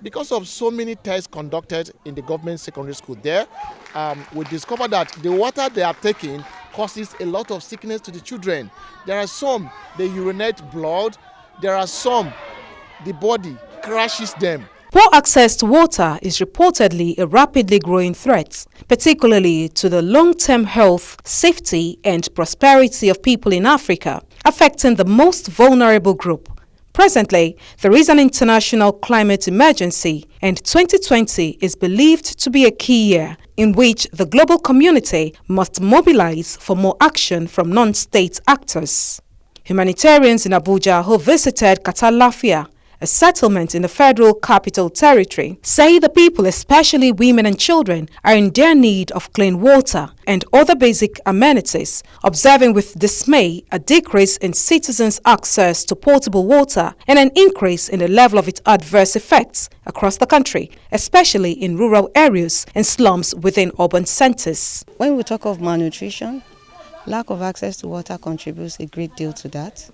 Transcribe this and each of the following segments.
Because of so many tests conducted in the government secondary school there, we discovered that the water they are taking causes a lot of sickness to the children. There are some, they urinate blood. There are some, the body crashes them. Poor access to water is reportedly a rapidly growing threat, particularly to the long-term health, safety and prosperity of people in Africa, affecting the most vulnerable group. Presently, there is an international climate emergency, and 2020 is believed to be a key year in which the global community must mobilize for more action from non-state actors. Humanitarians in Abuja who visited TAKALAFIA, a settlement in the Federal Capital Territory, say the people, especially women and children, are in dire need of clean water and other basic amenities, observing with dismay a decrease in citizens' access to potable water and an increase in the level of its adverse effects across the country, especially in rural areas and slums within urban centers. When we talk of malnutrition, lack of access to water contributes a great deal to that,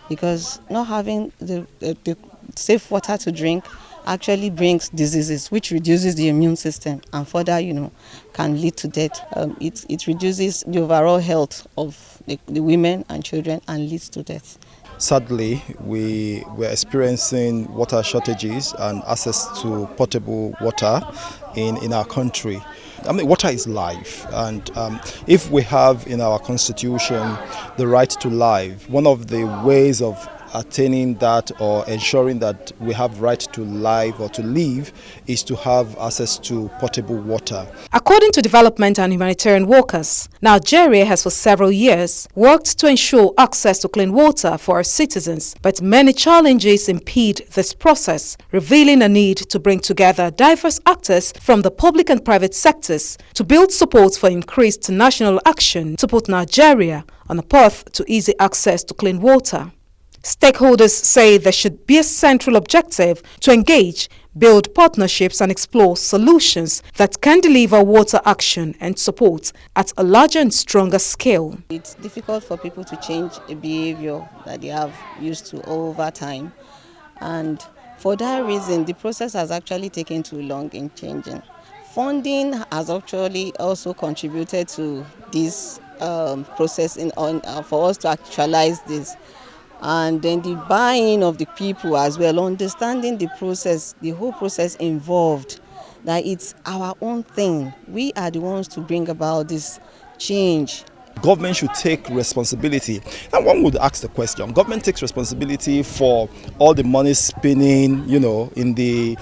because not having the safe water to drink actually brings diseases, which reduces the immune system and further, can lead to death. It reduces the overall health of the women and children and leads to death. Sadly, we were experiencing water shortages and access to potable water in our country. I mean, water is life, and if we have in our constitution the right to life, one of the ways of attaining that or ensuring that we have right to life or to live is to have access to potable water. According to development and humanitarian workers, Nigeria has for several years worked to ensure access to clean water for our citizens, but many challenges impede this process, revealing a need to bring together diverse actors from the public and private sectors to build support for increased national action to put Nigeria on a path to easy access to clean water. Stakeholders say there should be a central objective to engage, build partnerships and explore solutions that can deliver water action and support at a larger and stronger scale. It's difficult for people to change a behavior that they have used to over time, and for that reason the process has actually taken too long in changing. Funding has actually also contributed to this process for us to actualize this. And then the buy-in of the people as well, understanding the process, the whole process involved, that it's our own thing. We are the ones to bring about this change. Government should take responsibility. And one would ask the question, government takes responsibility for all the money spinning, in the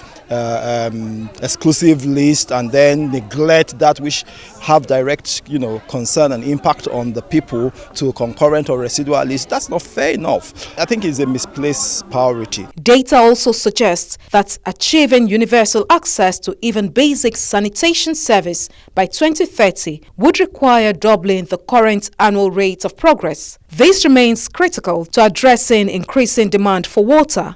exclusive list, and then neglect that which have direct, concern and impact on the people to concurrent or residual list. That's not fair enough. I think it's a misplaced priority. Data also suggests that achieving universal access to even basic sanitation service by 2030 would require doubling the current annual rate of progress. This remains critical to addressing increasing demand for water